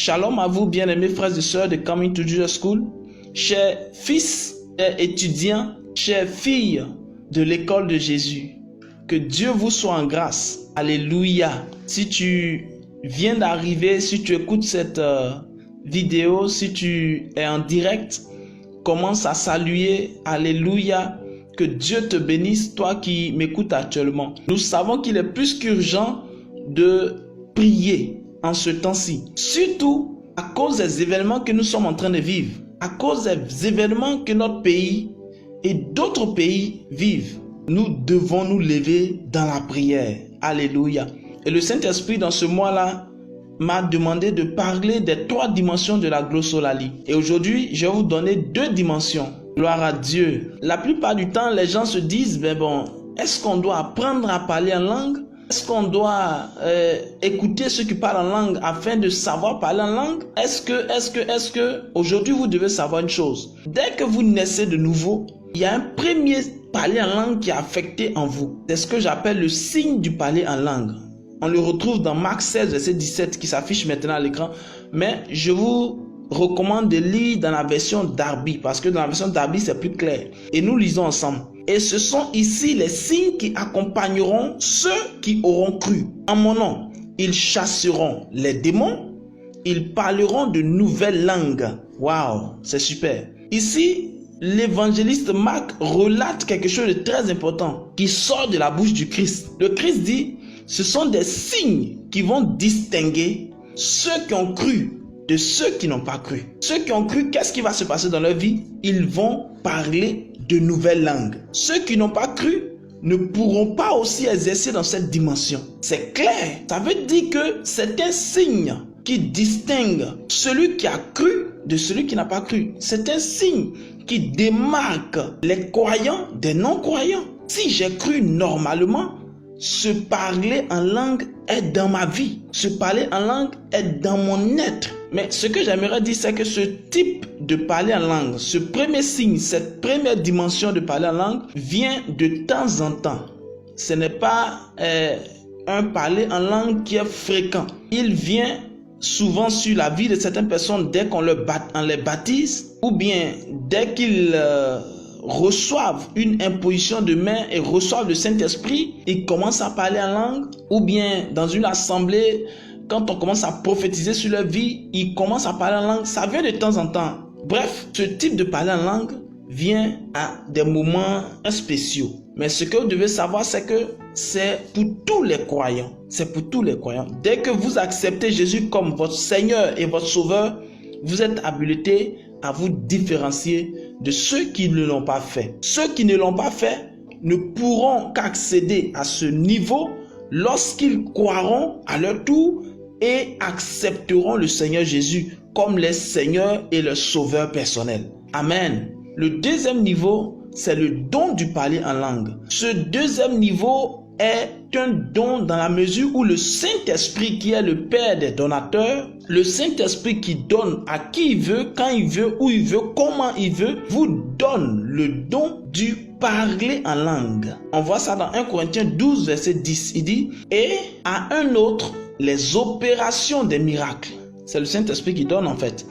Shalom à vous, bien-aimés frères et sœurs de Coming to Jesus School, chers fils et étudiants, chères filles de l'école de Jésus. Que Dieu vous soit en grâce. Alléluia. Si tu viens d'arriver, si tu écoutes cette vidéo, si tu es en direct, commence à saluer. Alléluia. Que Dieu te bénisse, toi qui m'écoutes actuellement. Nous savons qu'il est plus qu'urgent de prier en ce temps-ci. Surtout à cause des événements que nous sommes en train de vivre. À cause des événements que notre pays et d'autres pays vivent. Nous devons nous lever dans la prière. Alléluia. Et le Saint-Esprit dans ce mois-là m'a demandé de parler des 3 dimensions de la glossolalie. Et aujourd'hui, je vais vous donner 2 dimensions. Gloire à Dieu. La plupart du temps, les gens se disent, est-ce qu'on doit apprendre à parler en langue? Est-ce qu'on doit écouter ceux qui parlent en langue afin de savoir parler en langue? Est-ce que aujourd'hui vous devez savoir une chose. Dès que vous naissez de nouveau, il y a un premier parler en langue qui est affecté en vous. C'est ce que j'appelle le signe du parler en langue. On le retrouve dans Marc 16, verset 17 qui s'affiche maintenant à l'écran. Mais je vous recommande de lire dans la version Darby parce que dans la version Darby c'est plus clair. Et nous lisons ensemble. Et ce sont ici les signes qui accompagneront ceux qui auront cru. En mon nom, ils chasseront les démons, ils parleront de nouvelles langues. Waouh, c'est super. Ici, l'évangéliste Marc relate quelque chose de très important qui sort de la bouche du Christ. Le Christ dit, ce sont des signes qui vont distinguer ceux qui ont cru de ceux qui n'ont pas cru. Ceux qui ont cru, qu'est-ce qui va se passer dans leur vie? Ils vont parler de nouvelles langues. Ceux qui n'ont pas cru ne pourront pas aussi exercer dans cette dimension. C'est clair. Ça veut dire que c'est un signe qui distingue celui qui a cru de celui qui n'a pas cru. C'est un signe qui démarque les croyants des non-croyants. Si j'ai cru normalement, se parler en langue est dans ma vie. Se parler en langue est dans mon être. Mais ce que j'aimerais dire, c'est que ce type de parler en langue, ce premier signe, cette première dimension de parler en langue, vient de temps en temps. Ce n'est pas un parler en langue qui est fréquent. Il vient souvent sur la vie de certaines personnes dès qu'on les baptise, ou bien dès qu'ils reçoivent une imposition de main et reçoivent le Saint-Esprit, ils commencent à parler en langue, ou bien dans une assemblée, quand on commence à prophétiser sur leur vie, ils commencent à parler en langue. Ça vient de temps en temps. Bref, ce type de parler en langue vient à des moments spéciaux. Mais ce que vous devez savoir, c'est que c'est pour tous les croyants. C'est pour tous les croyants. Dès que vous acceptez Jésus comme votre Seigneur et votre Sauveur, vous êtes habilité à vous différencier de ceux qui ne l'ont pas fait. Ceux qui ne l'ont pas fait ne pourront qu'accéder à ce niveau lorsqu'ils croiront à leur tour et accepteront le Seigneur Jésus comme leur Seigneur et leur Sauveur personnel. Amen. Le deuxième niveau, c'est le don du parler en langue. Ce deuxième niveau est un don dans la mesure où le Saint-Esprit, qui est le Père des donateurs, le Saint-Esprit qui donne à qui il veut, quand il veut, où il veut, comment il veut, vous donne le don du parler en langue. On voit ça dans 1 Corinthiens 12, verset 10. Il dit, et à un autre, les opérations des miracles. C'est le Saint-Esprit qui donne en fait.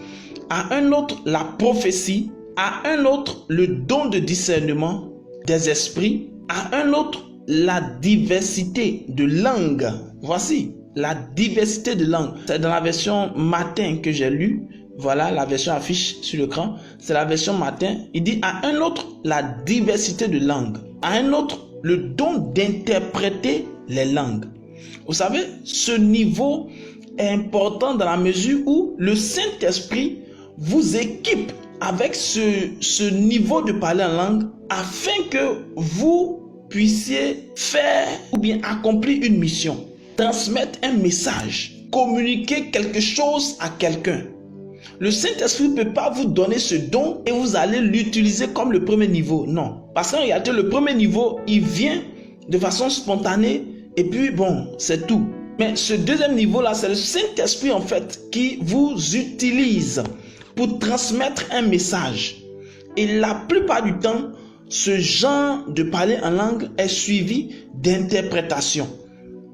À un autre, la prophétie. À un autre, le don de discernement des esprits. À un autre, la diversité de langues. Voici, la diversité de langues. C'est dans la version matin que j'ai lu. Voilà, la version affiche sur l'écran. C'est la version matin. Il dit à un autre, la diversité de langues. À un autre, le don d'interpréter les langues. Vous savez, ce niveau est important dans la mesure où le Saint-Esprit vous équipe avec ce niveau de parler en langue afin que vous puissiez faire ou bien accomplir une mission, transmettre un message, communiquer quelque chose à quelqu'un. Le Saint-Esprit ne peut pas vous donner ce don et vous allez l'utiliser comme le premier niveau. Non. Parce qu'en réalité, le premier niveau, il vient de façon spontanée et puis bon, c'est tout. Mais ce deuxième niveau-là, c'est le Saint-Esprit en fait qui vous utilise pour transmettre un message. Et la plupart du temps, ce genre de parler en langue est suivi d'interprétation.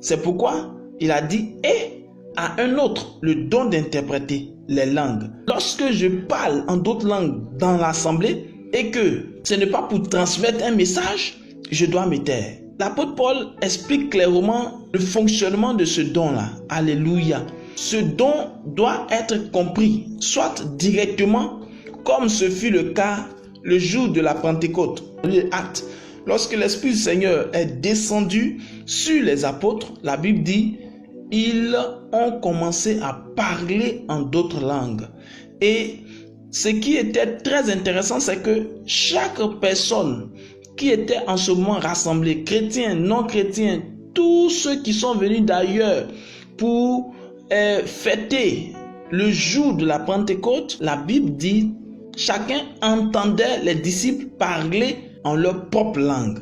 C'est pourquoi il a dit « et à un autre le don d'interpréter les langues. Lorsque je parle en d'autres langues dans l'assemblée et que ce n'est pas pour transmettre un message, je dois me taire. L'apôtre Paul explique clairement le fonctionnement de ce don-là. Alléluia. Ce don doit être compris, soit directement, comme ce fut le cas le jour de la Pentecôte, les Actes. Lorsque l'Esprit du Seigneur est descendu sur les apôtres, la Bible dit, ils ont commencé à parler en d'autres langues. Et ce qui était très intéressant, c'est que chaque personne qui était en ce moment rassemblée, chrétiens, non chrétiens, tous ceux qui sont venus d'ailleurs pour fêter le jour de la Pentecôte, la Bible dit, chacun entendait les disciples parler en leur propre langue.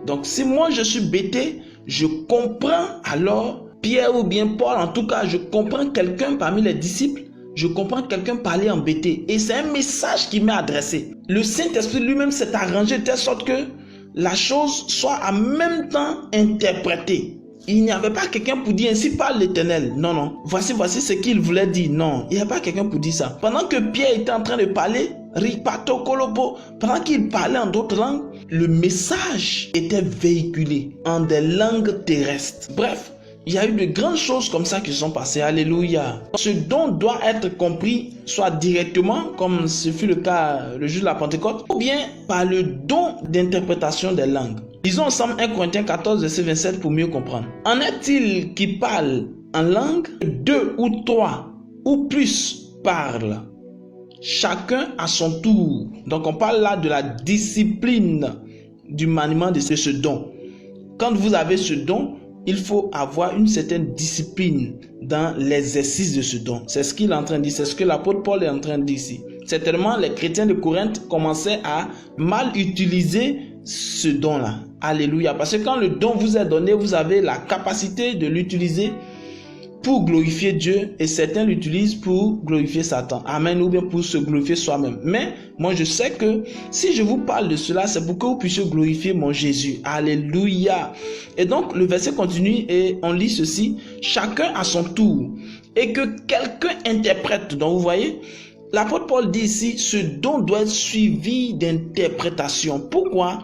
Donc si moi je suis bêté, je comprends alors Pierre ou bien Paul, en tout cas je comprends quelqu'un parmi les disciples, je comprends quelqu'un parler en bêté. Et c'est un message qui m'est adressé. Le Saint-Esprit lui-même s'est arrangé de telle sorte que la chose soit en même temps interprétée. Il n'y avait pas quelqu'un pour dire ainsi parle l'Éternel. Non, non. Voici ce qu'il voulait dire. Non, il n'y a pas quelqu'un pour dire ça. Pendant que Pierre était en train de parler, Ripato Kolobo, pendant qu'il parlait en d'autres langues, le message était véhiculé en des langues terrestres. Bref, il y a eu de grandes choses comme ça qui se sont passées. Alléluia. Ce don doit être compris soit directement, comme ce fut le cas le jour de la Pentecôte, ou bien par le don d'interprétation des langues. Lisons ensemble 1 Corinthiens 14, verset 27 pour mieux comprendre. En est-il qui parle en langue, 2 ou 3 ou plus parlent, chacun à son tour. Donc on parle là de la discipline du maniement de ce don. Quand vous avez ce don, il faut avoir une certaine discipline dans l'exercice de ce don. C'est ce qu'il est en train de dire, c'est ce que l'apôtre Paul est en train de dire ici. Certainement, les chrétiens de Corinthe commençaient à mal utiliser ce don-là. Alléluia. Parce que quand le don vous est donné, vous avez la capacité de l'utiliser pour glorifier Dieu et certains l'utilisent pour glorifier Satan. Amen. Ou bien pour se glorifier soi-même. Mais moi je sais que si je vous parle de cela, c'est pour que vous puissiez glorifier mon Jésus. Alléluia. Et donc le verset continue et on lit ceci. Chacun à son tour. Et que quelqu'un interprète. Donc vous voyez, l'apôtre Paul dit ici, ce don doit être suivi d'interprétation. Pourquoi?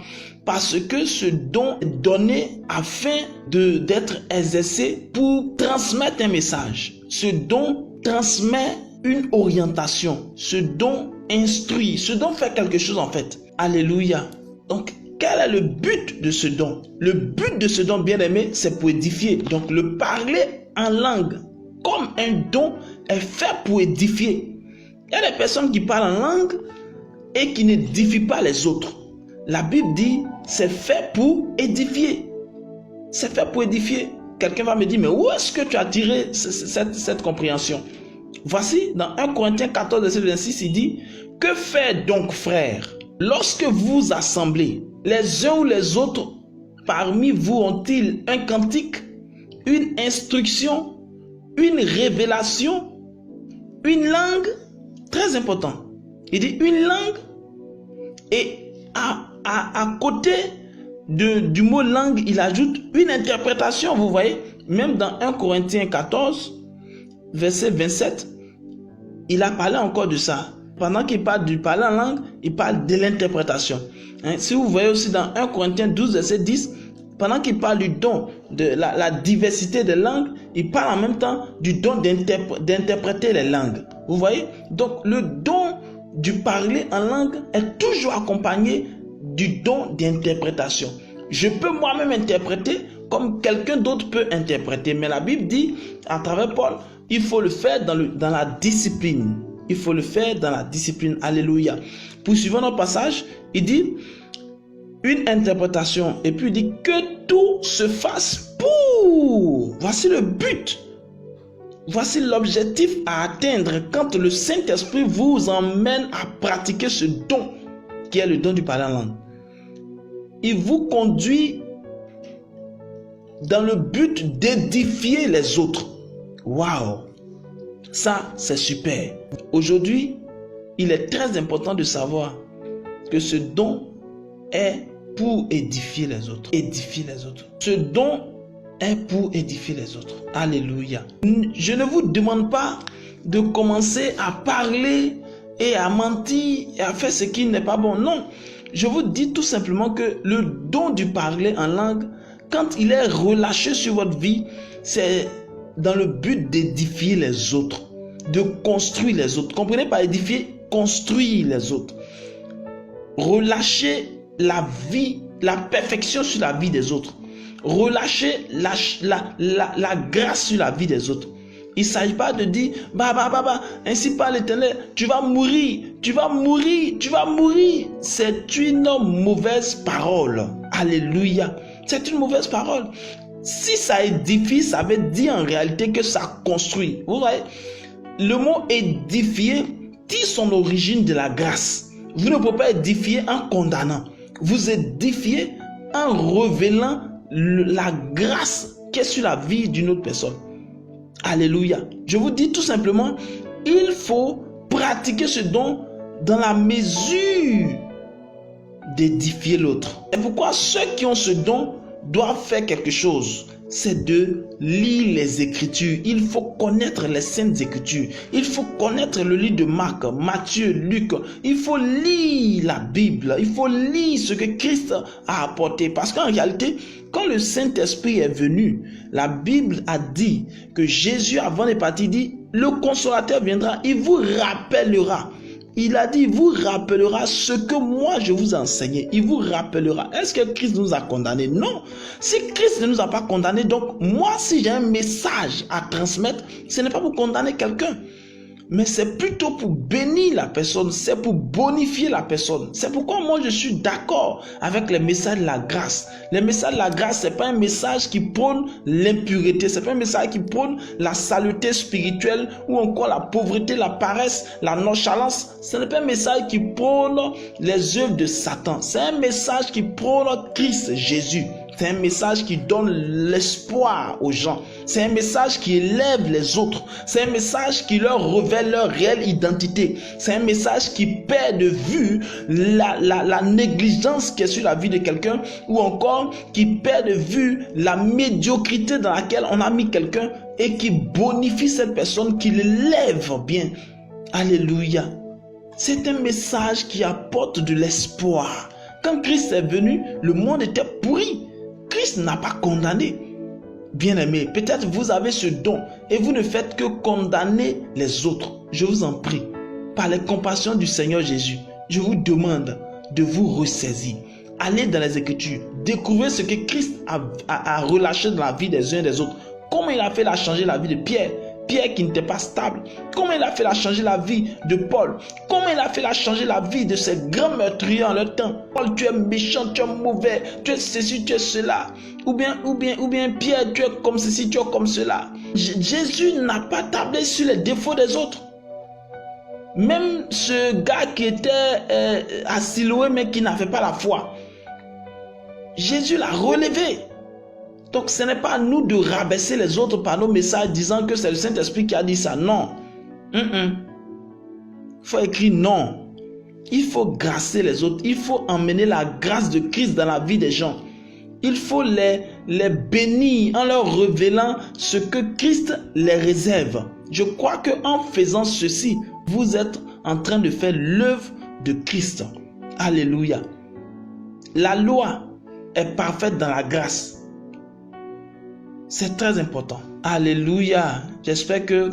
Parce que ce don est donné afin d'être exercé pour transmettre un message. Ce don transmet une orientation. Ce don instruit. Ce don fait quelque chose en fait. Alléluia. Donc, quel est le but de ce don? Le but de ce don, bien aimé, c'est pour édifier. Donc, le parler en langue comme un don est fait pour édifier. Il y a des personnes qui parlent en langue et qui n'édifient pas les autres. La Bible dit, c'est fait pour édifier. C'est fait pour édifier. Quelqu'un va me dire, mais où est-ce que tu as tiré cette compréhension? Voici, dans 1 Corinthiens 14, verset 26, il dit, que faire donc, frères, lorsque vous assemblez, les uns ou les autres parmi vous ont-ils un cantique, une instruction, une révélation, une langue? Très important. Il dit une langue et à côté du mot langue, il ajoute une interprétation. Vous voyez, même dans 1 Corinthiens 14, verset 27, il a parlé encore de ça. Pendant qu'il parle du parler en langue, il parle de l'interprétation. Si vous voyez aussi dans 1 Corinthiens 12, verset 10, pendant qu'il parle du don, de la diversité des langues, il parle en même temps du don d'interpréter les langues. Vous voyez? Donc le don du parler en langue est toujours accompagné du don d'interprétation. Je peux moi-même interpréter comme quelqu'un d'autre peut interpréter. Mais la Bible dit, à travers Paul, il faut le faire dans la discipline. Il faut le faire dans la discipline. Alléluia. Poursuivons notre passage, il dit une interprétation. Et puis il dit que tout se fasse pour. Voici le but. Voici l'objectif à atteindre quand le Saint-Esprit vous emmène à pratiquer ce don qui est le don du parler en langue. Il vous conduit dans le but d'édifier les autres. Waouh! Ça, c'est super. Aujourd'hui, il est très important de savoir que ce don est pour édifier les autres. Édifier les autres. Ce don est pour édifier les autres. Alléluia. Je ne vous demande pas de commencer à parler et à mentir et à faire ce qui n'est pas bon. Non, je vous dis tout simplement que le don du parler en langue, quand il est relâché sur votre vie, c'est dans le but d'édifier les autres, de construire les autres. Comprenez par édifier, construire les autres. Relâcher la vie, la perfection sur la vie des autres. Relâcher la grâce sur la vie des autres. Il ne s'agit pas de dire, ainsi parle l'Éternel, tu vas mourir, tu vas mourir, tu vas mourir. C'est une mauvaise parole. Alléluia. C'est une mauvaise parole. Si ça édifie, ça veut dire en réalité que ça construit. Vous voyez, le mot édifier tire son origine de la grâce. Vous ne pouvez pas édifier en condamnant. Vous édifiez en révélant la grâce qui est sur la vie d'une autre personne. Alléluia. Je vous dis tout simplement, il faut pratiquer ce don dans la mesure d'édifier l'autre. Et pourquoi ceux qui ont ce don doivent faire quelque chose? C'est de lire les Écritures. Il faut connaître les Saintes Écritures. Il faut connaître le livre de Marc, Matthieu, Luc. Il faut lire la Bible. Il faut lire ce que Christ a apporté. Parce qu'en réalité, quand le Saint-Esprit est venu, la Bible a dit que Jésus, avant de partir, dit, le Consolateur viendra, il vous rappellera. Il a dit, il vous rappellera ce que moi je vous ai enseigné. Il vous rappellera. Est-ce que Christ nous a condamnés? Non. Si Christ ne nous a pas condamnés, donc moi si j'ai un message à transmettre, ce n'est pas pour condamner quelqu'un. Mais c'est plutôt pour bénir la personne, c'est pour bonifier la personne. C'est pourquoi moi je suis d'accord avec les messages de la grâce. Les messages de la grâce, ce n'est pas un message qui prône l'impureté, ce n'est pas un message qui prône la saleté spirituelle ou encore la pauvreté, la paresse, la nonchalance. Ce n'est pas un message qui prône les œuvres de Satan. C'est un message qui prône Christ Jésus. C'est un message qui donne l'espoir aux gens. C'est un message qui élève les autres. C'est un message qui leur révèle leur réelle identité. C'est un message qui perd de vue la négligence qui est sur la vie de quelqu'un ou encore qui perd de vue la médiocrité dans laquelle on a mis quelqu'un et qui bonifie cette personne, qui l'élève bien. Alléluia. C'est un message qui apporte de l'espoir. Quand Christ est venu, le monde était pourri. Christ n'a pas condamné. Bien-aimés, peut-être vous avez ce don et vous ne faites que condamner les autres. Je vous en prie, par les compassions du Seigneur Jésus, je vous demande de vous ressaisir. Allez dans les Écritures, découvrez ce que Christ a relâché dans la vie des uns et des autres. Comment il a fait changer la vie de Pierre. Pierre qui n'était pas stable. Comment il a fait changer la vie de Paul. Comment il a fait changer la vie de ces grands meurtriers en leur temps. Paul, tu es méchant, tu es mauvais, tu es ceci, tu es cela. Ou bien Pierre, tu es comme ceci, tu es comme cela. Jésus n'a pas tablé sur les défauts des autres. Même ce gars qui était à Siloé mais qui n'avait pas la foi, Jésus l'a relevé. Donc ce n'est pas à nous de rabaisser les autres par nos messages disant que c'est le Saint-Esprit qui a dit ça. Non. Il faut écrire non. Il faut grâcer les autres. Il faut emmener la grâce de Christ dans la vie des gens. Il faut les bénir en leur révélant ce que Christ les réserve. Je crois qu'en faisant ceci, vous êtes en train de faire l'œuvre de Christ. Alléluia. La loi est parfaite dans la grâce. C'est très important. Alléluia. J'espère que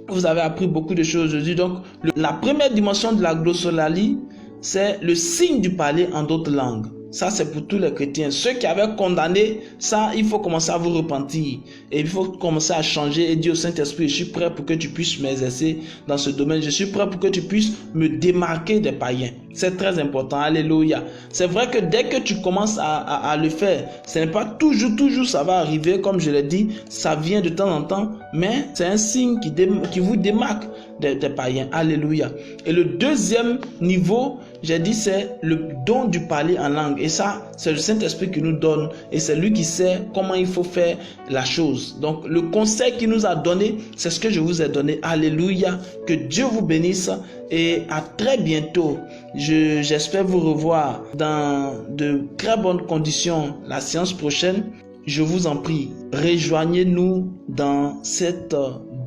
vous avez appris beaucoup de choses aujourd'hui. Donc, la première dimension de la glossolalie, c'est le signe du parler en d'autres langues. Ça, c'est pour tous les chrétiens. Ceux qui avaient condamné, ça, il faut commencer à vous repentir. Et il faut commencer à changer et dire au Saint-Esprit, je suis prêt pour que tu puisses m'exercer dans ce domaine. Je suis prêt pour que tu puisses me démarquer des païens. C'est très important. Alléluia. C'est vrai que dès que tu commences à le faire, ce n'est pas toujours ça va arriver. Comme je l'ai dit, ça vient de temps en temps. Mais c'est un signe qui vous démarque des païens. Alléluia. Et le deuxième niveau, j'ai dit, c'est le don du parler en langue. Et ça, c'est le Saint-Esprit qui nous donne. Et c'est lui qui sait comment il faut faire la chose. Donc, le conseil qu'il nous a donné, c'est ce que je vous ai donné. Alléluia. Que Dieu vous bénisse. Et à très bientôt. J'espère vous revoir dans de très bonnes conditions la séance prochaine. je vous en prie, rejoignez-nous dans cette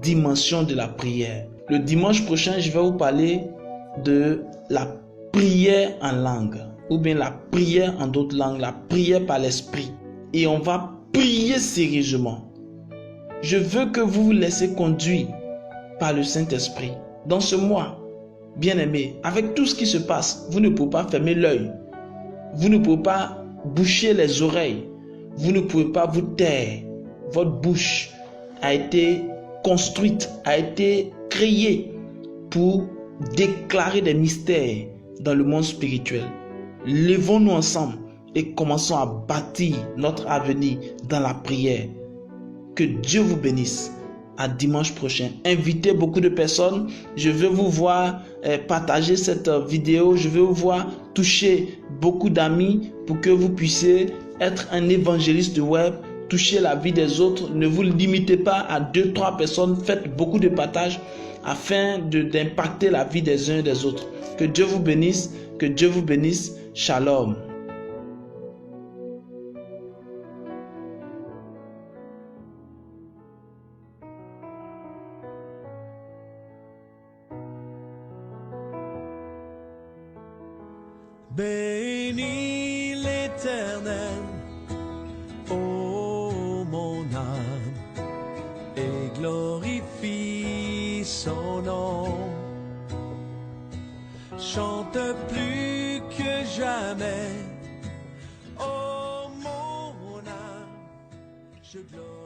dimension de la prière. Le dimanche prochain, je vais vous parler de la prière en langue, ou bien la prière en d'autres langues, la prière par l'esprit. Et on va prier sérieusement. Je veux que vous vous laissez conduire par le Saint-Esprit. Dans ce mois, bien-aimés, avec tout ce qui se passe, vous ne pouvez pas fermer l'œil. Vous ne pouvez pas boucher les oreilles. Vous ne pouvez pas vous taire. Votre bouche a été construite, a été créée pour déclarer des mystères dans le monde spirituel. Levons-nous ensemble et commençons à bâtir notre avenir dans la prière. Que Dieu vous bénisse. À dimanche prochain. Invitez beaucoup de personnes. Je veux vous voir partager cette vidéo. Je veux vous voir toucher beaucoup d'amis pour que vous puissiez être un évangéliste web, toucher la vie des autres. Ne vous limitez pas à 2-3 personnes. Faites beaucoup de partages afin d'impacter la vie des uns et des autres. Que Dieu vous bénisse. Que Dieu vous bénisse. Shalom. Bénis l'Éternel, ô mon âme, et glorifie son nom. Chante plus que jamais, ô mon âme, je glorifie.